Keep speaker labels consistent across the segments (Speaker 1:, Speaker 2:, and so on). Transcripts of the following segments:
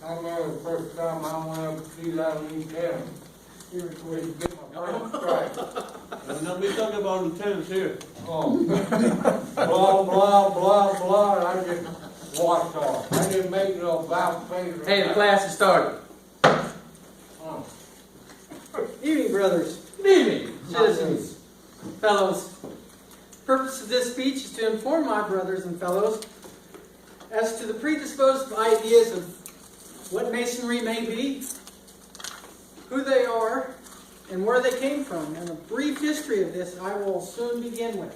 Speaker 1: I remember the first time I went up to see that lieutenant. He was going to get my first strike.
Speaker 2: We're not be talking about lieutenants here.
Speaker 1: Oh, blah, blah, blah, blah, and I just walked off. I didn't make no about face.
Speaker 3: Hey, the class is started.
Speaker 1: Oh.
Speaker 3: Evening, brothers. Good evening, citizens, fellows. Purpose of this speech is to inform my brothers and fellows as to the predisposed ideas of what Masonry may be, who they are, and where they came from. And a brief history of this I will soon begin with.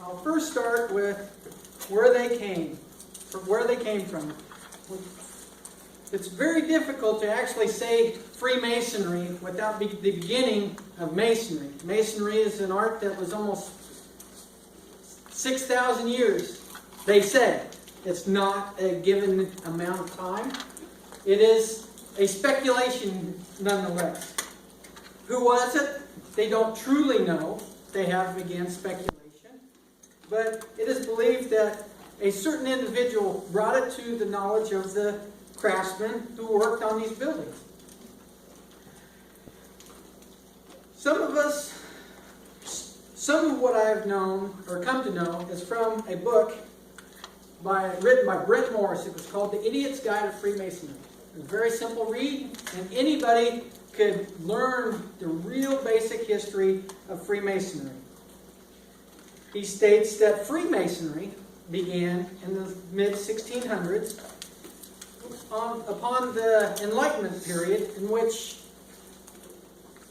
Speaker 3: I'll first start with where they came from. It's very difficult to actually say Freemasonry without the beginning of Masonry. Masonry is an art that was almost 6,000 years, they say. It's not a given amount of time. It is a speculation nonetheless. Who was it? They don't truly know. They have, again, speculation. But it is believed that a certain individual brought it to the knowledge of the craftsmen who worked on these buildings. Some of what I've known, or come to know, is from a book written by Brent Morris. It was called The Idiot's Guide to Freemasonry. It was a very simple read, and anybody could learn the real basic history of Freemasonry. He states that Freemasonry began in the mid-1600s upon the Enlightenment period, in which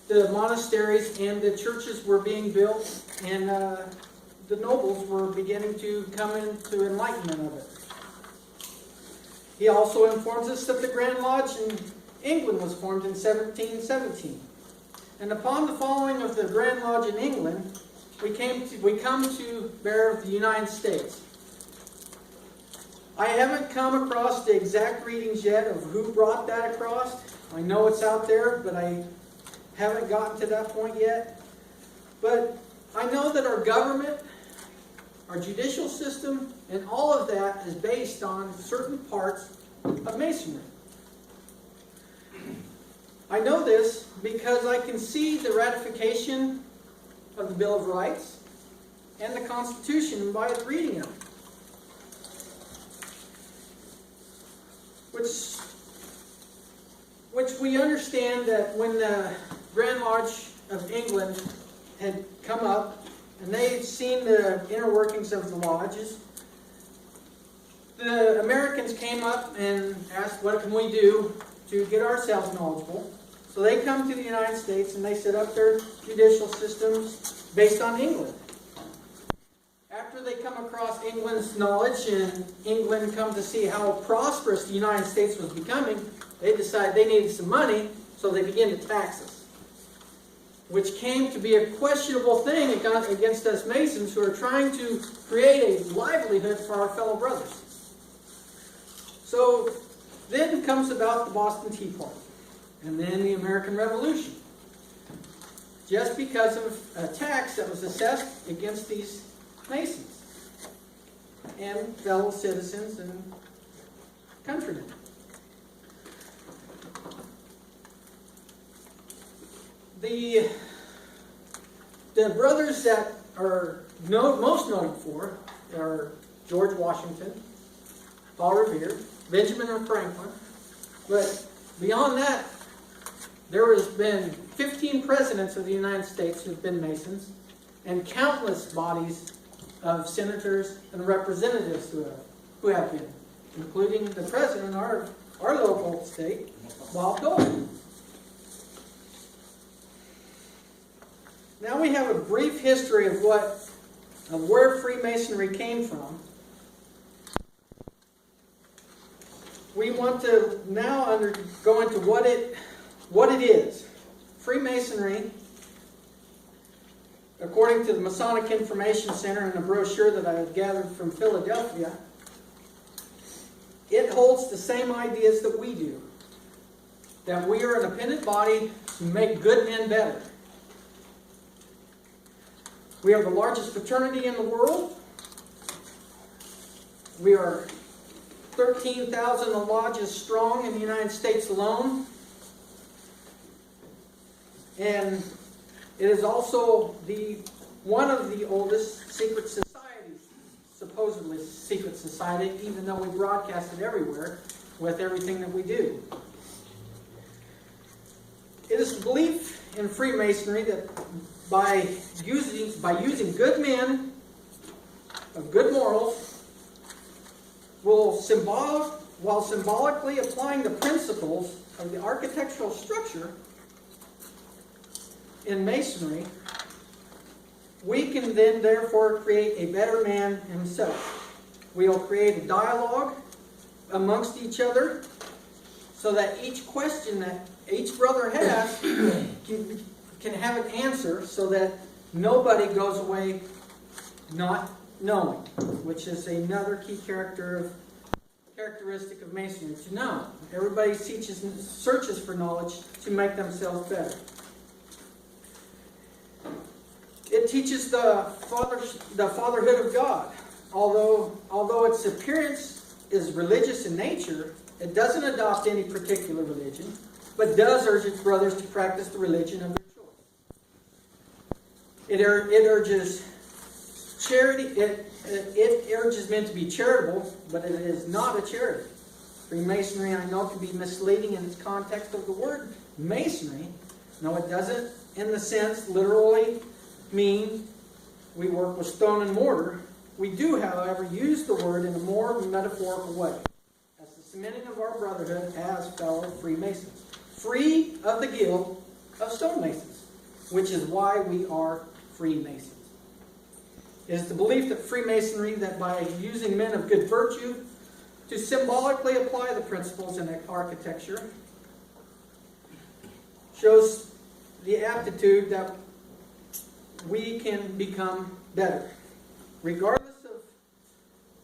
Speaker 3: the monasteries and the churches were being built, and the nobles were beginning to come into enlightenment of it. He also informs us that the Grand Lodge in England was formed in 1717. And upon the following of the Grand Lodge in England, we come to bear the United States. I haven't come across the exact readings yet of who brought that across. I know it's out there, but I haven't gotten to that point yet. But I know that our government, our judicial system, and all of that is based on certain parts of Masonry. I know this because I can see the ratification of the Bill of Rights and the Constitution by reading them. Which we understand that when the Grand Lodge of England had come up and they had seen the inner workings of the lodges, the Americans came up and asked, what can we do to get ourselves knowledgeable? So they come to the United States and they set up their judicial systems based on England. After they come across England's knowledge and England come to see how prosperous the United States was becoming, they decided they needed some money, so they began to tax us. Which came to be a questionable thing against us Masons who are trying to create a livelihood for our fellow brothers. So then comes about the Boston Tea Party, and then the American Revolution. Just because of a tax that was assessed against these Masons and fellow citizens and countrymen. The brothers that are most noted for are George Washington, Paul Revere, Benjamin Franklin. But beyond that, there has been 15 presidents of the United States who have been Masons, and countless bodies of senators and representatives who have been, including the president of our local state, Bob Dole. Now we have a brief history of where Freemasonry came from. We want to now go into what it is. Freemasonry, according to the Masonic Information Center and a brochure that I have gathered from Philadelphia, it holds the same ideas that we do. That we are an independent body to make good men better. We are the largest fraternity in the world. We are 13,000 lodges strong in the United States alone. And it is also one of the oldest secret societies, supposedly secret society, even though we broadcast it everywhere with everything that we do. It is the belief in Freemasonry that by using good men of good morals, while symbolically applying the principles of the architectural structure in Masonry, we can then therefore create a better man himself. We'll create a dialogue amongst each other so that each question that each brother has can have an answer, so that nobody goes away not knowing, which is another key characteristic of Masonry, to know. Everybody searches for knowledge to make themselves better. It teaches the fatherhood of God. Although its appearance is religious in nature, it doesn't adopt any particular religion, but does urge its brothers to practice the religion of their choice. It urges charity. It urges men to be charitable, but it is not a charity. Freemasonry, I know, can be misleading in its context of the word masonry. No, it doesn't, in the sense, literally mean we work with stone and mortar. We do, however, use the word in a more metaphorical way, as the cementing of our brotherhood as fellow Freemasons, free of the guild of stonemasons, which is why we are Freemasons. It is the belief that Freemasonry, that by using men of good virtue to symbolically apply the principles in architecture, shows the aptitude that we can become better. Regardless of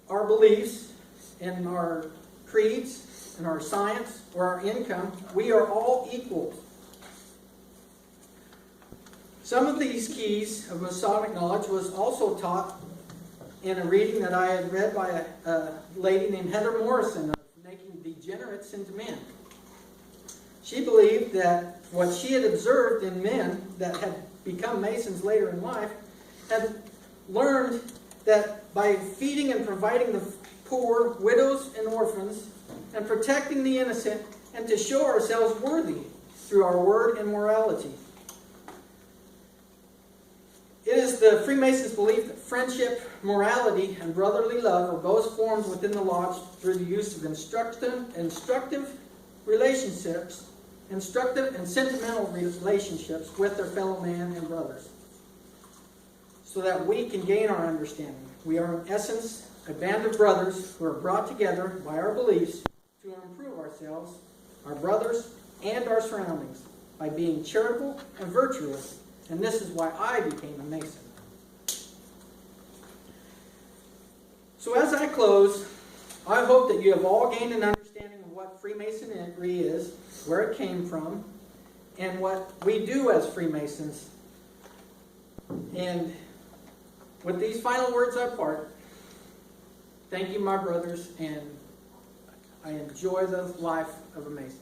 Speaker 3: our beliefs and our creeds and our science or our income, we are all equal. Some of these keys of Masonic knowledge was also taught in a reading that I had read by a lady named Heather Morrison, of Making Degenerates into Men. She believed that what she had observed in men that had become Masons later in life had learned that by feeding and providing the poor, widows, and orphans, and protecting the innocent, and to show ourselves worthy through our word and morality. It is the Freemasons' belief that friendship, morality, and brotherly love are both formed within the lodge through the use of instructive relationships, instructive and sentimental relationships with their fellow man and brothers, so that we can gain our understanding. We are, in essence, a band of brothers who are brought together by our beliefs to improve ourselves, our brothers, and our surroundings by being charitable and virtuous. And this is why I became a Mason. So as I close, I hope that you have all gained an understanding of what Freemasonry is, where it came from, and what we do as Freemasons. And with these final words I part, thank you, my brothers, and I enjoy the life of a Mason.